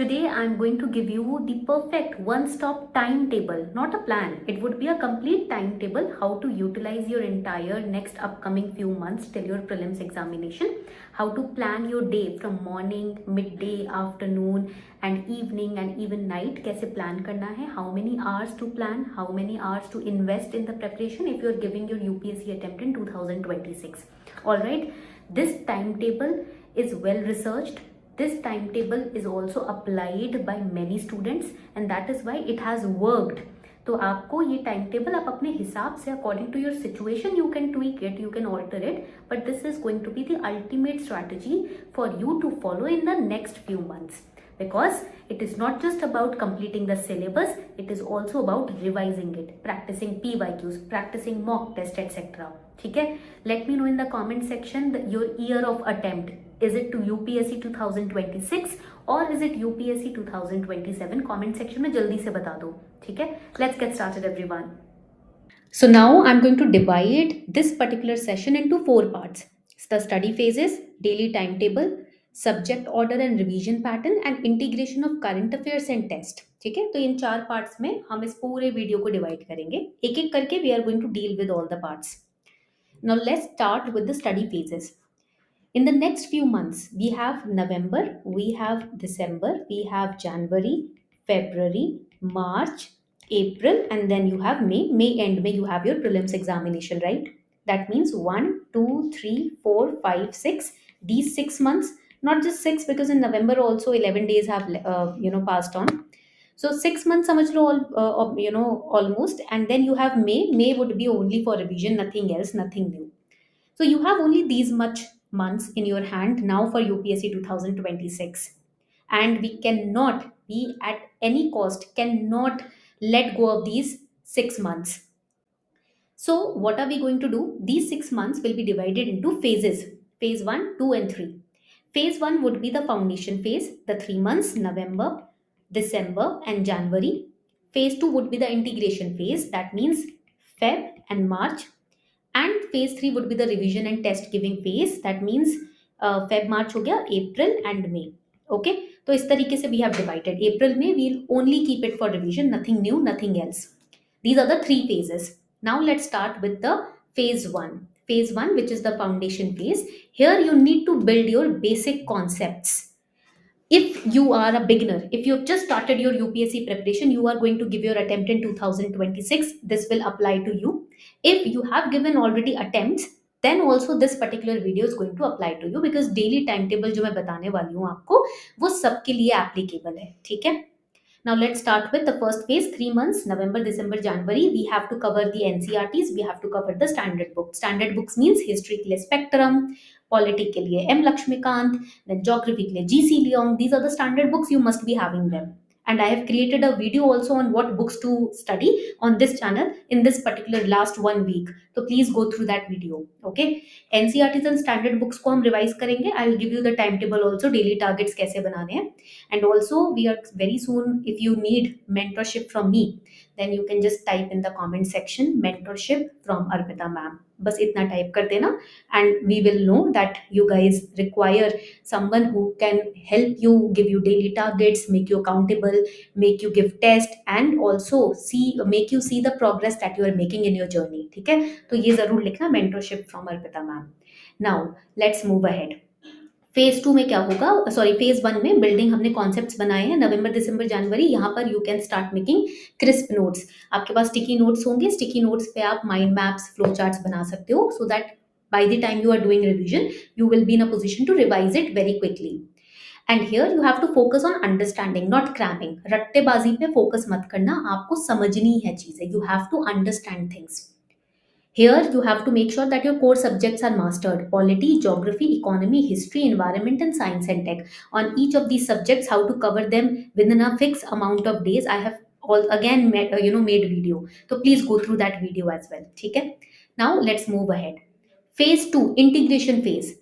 Today I'm going to give you the perfect one-stop timetable, not a plan. It would be a complete timetable how to utilize your entire next upcoming few months till your prelims examination, how to plan your day from morning, midday, afternoon and evening and even night. कैसे plan करना है, how many hours to plan, how many hours to invest in the preparation if you're giving your UPSC attempt in 2026. Alright, this timetable is well researched. This timetable is also applied by many students and that is why it has worked. तो आपको ये time table आप अपने हिसाब से according to your situation you can tweak it, you can alter it, but this is going to be the ultimate strategy for you to follow in the next few months. Because it is not just about completing the syllabus, it is also about revising it, practicing PYQs, practicing mock test, etc. ठीक है? Let me know in the comment section your year of attempt. Is it to UPSC 2026 or is it UPSC 2027? Comment section में जल्दी से बता दो. ठीक है? Let's get started, everyone. So now I'm going to divide this particular session into 4 parts. The study phases, daily timetable, subject order and revision pattern and integration of current affairs and test. ठीक है, तो इन 4 parts में हम इस पूरे video को divide करेंगे एक एक करके. We are going to deal with all the parts. Now let's start with the study phases. In the next few months, we have November, we have December, we have January, February, March, April, and then you have May. May end में you have your prelims examination, right? That means 1, 2, 3, 4, 5, 6. These 6 months, not just 6 because in November also 11 days have passed on. So 6 months समझ लो almost, and then you have May. May would be only for revision, nothing else, nothing new. So you have only these much months in your hand now for UPSC 2026, and we at any cost cannot let go of these 6 months. So what are we going to do? These 6 months will be divided into phases. Phase 1, 2 and 3. Phase 1 would be the foundation phase, the 3 months, November, December and January. Phase 2 would be the integration phase, that means Feb and March. And phase 3 would be the revision and test giving phase, that means Feb March हो गया, April and May. Okay, तो इस तरीके से we have divided. April में we'll only keep it for revision, nothing new, nothing else. These are the 3 phases. Now let's start with the phase 1. Phase 1, which is the foundation phase. Here you need to build your basic concepts. If you are a beginner, if you've just started your UPSC preparation, you are going to give your attempt in 2026, this will apply to you. If you have given already attempts, then also this particular video is going to apply to you, because daily timetable जो मैं बताने वाली हूँ आपको वो सबके लिए applicable है. ठीक है? Now let's start with the first phase, 3 months, November, December, January. We have to cover the NCERTs, we have to cover the standard book. Standard books means history के लिए Spectrum, polity के लिए M. Lakshmikant, then geography के लिए GC Leong. These are the standard books, you must be having them. And I have created a video also on what books to study on this channel in this particular last 1 week. So please go through that video. Okay, NCERTs and standard books को हम revise करेंगे. I will give you the timetable also, daily targets कैसे बनाने हैं. And also we are very soon, if you need mentorship from me, then you can just type in the comment section mentorship from Arpita ma'am. बस इतना type कर देना and we will know that you guys require someone who can help you, give you daily targets, make you accountable, make you give test and also make you see the progress that you are making in your journey. ठीक है, तो ये जरूर लिखना mentorship from Arpita ma'am. Now let's move ahead. Phase 2 में क्या होगा, sorry phase 1 में बिल्डिंग हमने कॉन्सेप्ट्स बनाए हैं, नवंबर, दिसंबर, जनवरी. यहाँ पर you can start making crisp notes. आपके पास स्टिकी नोट्स होंगे, स्टिकी नोट्स पे आप माइंड मैप्स, फ्लो चार्ट्स बना सकते हो, so that by the time you are doing revision you will be in a position to revise it very quickly. And here you have to focus on understanding, not cramming. रट्टेबाजी पे focus मत करना, आपको समझनी है चीजें. You have to understand things. Here you have to make sure that your core subjects are mastered: polity, geography, economy, history, environment and science and tech. On each of these subjects, how to cover them within a fixed amount of days, I have made video. So please go through that video as well. Okay? Now let's move ahead. Phase 2, integration phase.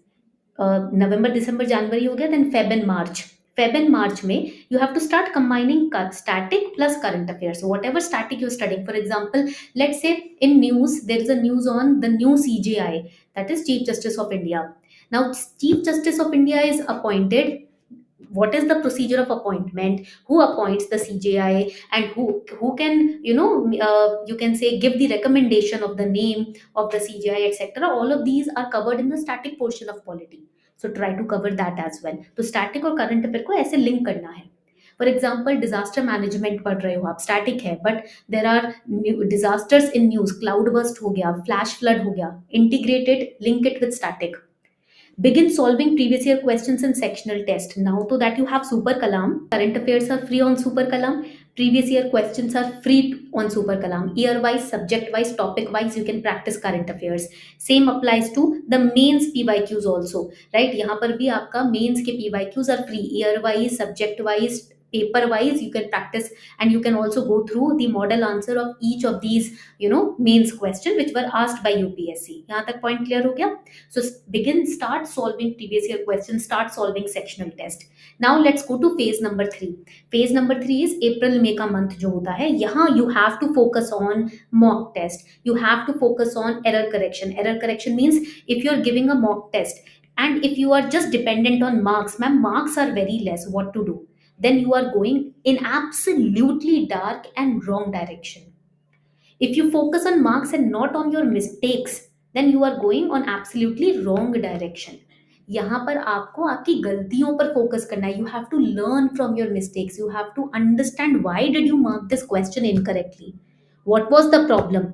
November, December, January हो गया, then Feb and March. Feb and March में you have to start combining static plus current affairs. So whatever static you're studying, for example, let's say in news there is a news on the new CJI, that is Chief Justice of India. Now Chief Justice of India is appointed what is the procedure of appointment, who appoints the CJI, and who can, you can say, give the recommendation of the name of the CJI, etc. All of these are covered in the static portion of polity. So try to cover that as well. तो static और current affair को ऐसे link करना है. For example disaster management पढ़ रहे हो आप, स्टैटिक है, but there are disasters in news, cloudburst हो गया, फ्लैश फ्लड हो गया, integrated, link it with static. Begin solving previous year questions in sectional test. Now to that you have Super Kalam. Current affairs are free on Super Kalam. Previous year questions are free on Super Kalam. Year wise, subject wise, topic wise, you can practice current affairs. Same applies to the mains PYQs also, right? यहाँ पर भी आपका mains के PYQs are free. Year wise, subject wise, paper wise, you can practice, and you can also go through the model answer of each of these, mains question which were asked by UPSC. यहाँ तक point clear हो गया? So start solving previous year questions, start solving sectional test. Now let's go to phase number 3. Phase number 3 is April May का month जो होता है, यहाँ you have to focus on mock test. You have to focus on error correction. Error correction means if you are giving a mock test and if you are just dependent on marks, ma'am, marks are very less, what to do? Then you are going in absolutely dark and wrong direction. If you focus on marks and not on your mistakes, then you are going on absolutely wrong direction. यहाँ पर आपको आपकी गलतियों पर focus करना है. You have to learn from your mistakes. You have to understand why did you mark this question incorrectly, what was the problem.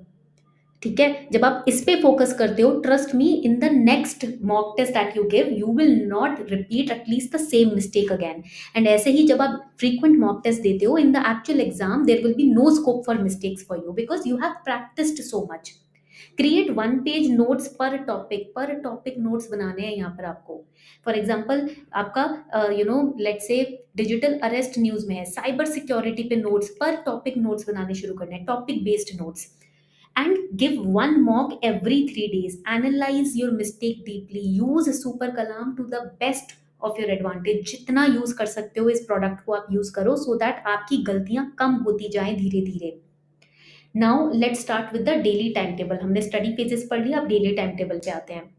ठीक है, जब आप इस पे फोकस करते हो, trust me, in the next mock test that you give, you will not repeat at least the same mistake again. And ऐसे ही जब आप फ्रीक्वेंट मॉक टेस्ट देते हो, in the actual exam there will be no scope for mistakes for you because you have practised so much. Create 1 page notes पर topic notes बनाने हैं यहाँ पर आपको. फॉर एग्जाम्पल आपका let's say digital arrest news में है, cyber security पे नोट्स, पर टॉपिक नोट्स बनाने शुरू करने हैं, topic based notes. And give 1 mock every 3 days. Analyze your mistake deeply. Use Super Kalam to the best of your advantage. जितना यूज कर सकते हो इस प्रोडक्ट को आप यूज करो, सो दैट आपकी गलतियां कम होती जाएं धीरे धीरे. Now let's start with the daily time table. हमने स्टडी फेजेस पढ़ लिया, अब डेली टाइम टेबल पे आते हैं.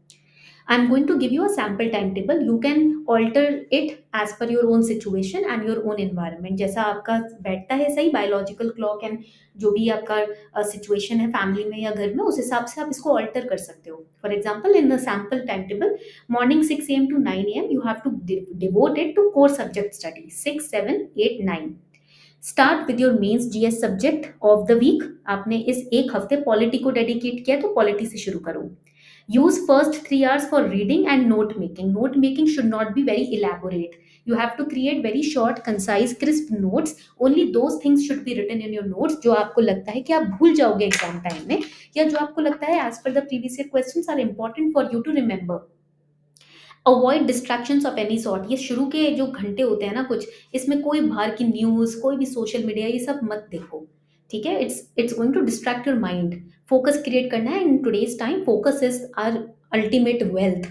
I'm going to give you a sample timetable. You can alter it as per your own situation and your own environment. जैसा आपका बैठता है सही बायोलॉजिकल क्लॉक एंड जो भी आपका सिचुएशन है फैमिली में या घर में, उस हिसाब से आप इसको ऑल्टर कर सकते हो. For example in the sample time table, morning 6 AM to 9 AM you have to devote it to core subject study. 6, 7, 8, 9. Start with your mains GS subject of the week. आपने इस एक हफ्ते पॉलिटी को dedicate किया तो polity से शुरू करो. Use first 3 hours for reading and note making. Note making should not be very elaborate. You have to create very short, concise, crisp notes. Only those things should be written in your notes जो आपको लगता है कि आप भूल जाओगे exam time में, या जो आपको लगता है as per the previous year questions are important for you to remember. Avoid distractions of any sort. ये शुरू के जो घंटे होते हैं ना कुछ, इसमें कोई बाहर की न्यूज, कोई भी सोशल मीडिया, ये सब मत देखो. ठीक है, it's going to distract your mind. Focus create करना है. In today's time focus is our ultimate wealth.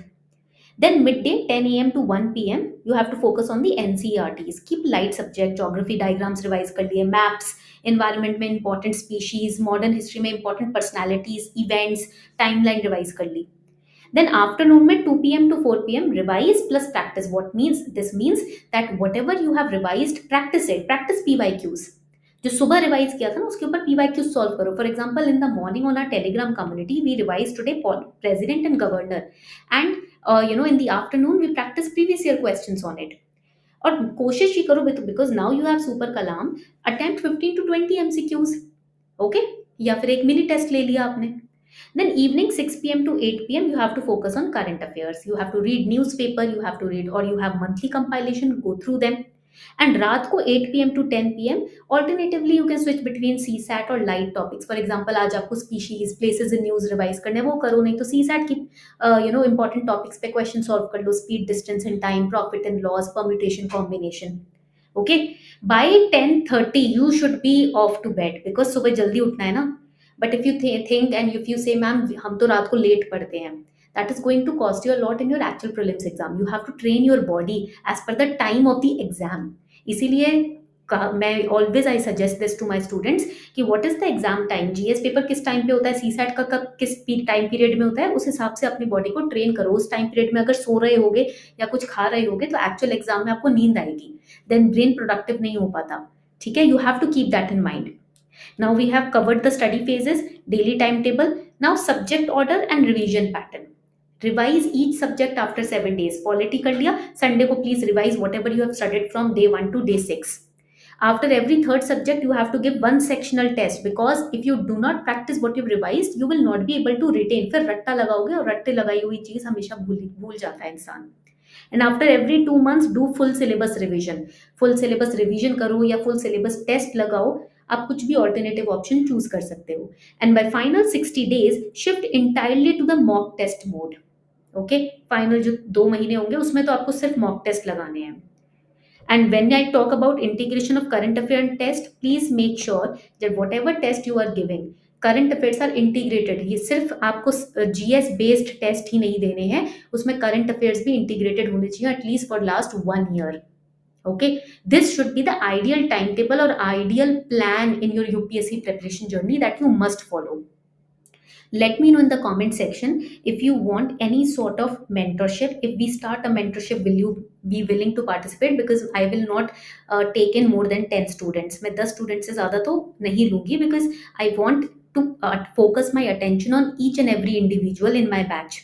Then midday 10 AM to 1 PM you have to focus on the NCERTs. Keep light subject, geography diagrams revise कर लिए, maps, environment में important species, modern history में important personalities, events, timeline revise कर ली. Then afternoon में 2 PM to 4 PM revise plus practice. What means? This means that whatever you have revised, practice it. Practice PYQs. जो सुबह revise किया था ना उसके ऊपर PYQ सॉल्व करो. For example in the morning on our Telegram community we revise today president and governor, and in the afternoon we practise previous year questions on it. और कोशिश ही करो because now you have super Kalam, attempt 15 to 20 MCQs. Okay, या फिर एक mini test ले लिया आपने. Then evening 6 PM to 8 PM you have to focus on current affairs. You have to read newspaper, you have to read, or you have monthly compilation, go through them. And रात को 8 PM to 10 PM alternatively you can switch between CSAT और light topics. For example आज आपको species, places in news revise करने, वो करो. नहीं तो CSAT की important topics पे question solve कर लो. Speed, distance and time, profit and loss, permutation, combination. Okay, by 10:30 you should be off to bed because सुबह जल्दी उठना है ना. But if you think and if you say ma'am हम तो रात को लेट पढ़ते हैं, that is going to cost you a lot in your actual prelims exam. You have to train your body as per the time of the exam. इसीलिए मैं always I suggest this to my students कि what is the exam time, GS paper किस time पे होता है, C SAT का कब किस टाइम पीरियड में होता है, उस हिसाब से अपनी बॉडी को ट्रेन करो। उस टाइम पीरियड में अगर सो रहे होगे या कुछ खा रहे होगे तो एक्चुअल एग्जाम में आपको नींद आएगी, देन ब्रेन प्रोडक्टिव नहीं हो पाता। ठीक है, you have to keep that in mind. Now we have covered the study phases, daily timetable. Now subject order and revision pattern. Revise each subject after 7 days. Polity कर लिया, Sunday को please revise whatever you have studied from day 1 to day 6. After every third subject, you have to give one sectional test, because if you do not practice what you've revised, you will not be able to retain. फिर रट्टा लगाओगे और रट्टे लगाई हुई चीज हमेशा भूल जाता है इंसान। And after every 2 months do full syllabus revision. Full syllabus revision करो या फुल सिलेबस टेस्ट लगाओ, आप कुछ भी ऑल्टरनेटिव ऑप्शन चूज कर सकते हो। And by final 60 days shift entirely to the mock test mode. Okay, final जो 2 महीने होंगे उसमें तो आपको सिर्फ मॉक टेस्ट लगाने हैं। And when I talk about integration of current affair and test, please make sure that whatever test you are giving, current affairs are integrated. ये सिर्फ आपको GS based टेस्ट ही नहीं देने हैं, उसमें current affairs भी integrated होने चाहिए at least for last 1 year. Okay, this should be the ideal timetable or ideal plan in your UPSC preparation journey that you must follow. Let me know in the comment section if you want any sort of mentorship. If we start a mentorship, will you be willing to participate? Because I will not take in more than 10 students. मैं 10 students से ज़्यादा तो नहीं लूँगी, because I want to focus my attention on each and every individual in my batch.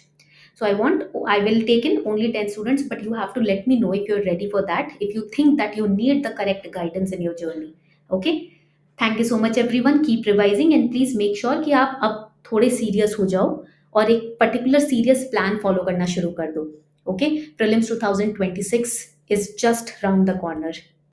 So I will take in only 10 students, but you have to let me know if you're ready for that, if you think that you need the correct guidance in your journey. Okay, thank you so much everyone. Keep revising and please make sure कि आप अब थोड़े serious हो जाओ और एक particular serious plan follow करना शुरू कर दो। Okay, prelims 2026 is just round the corner.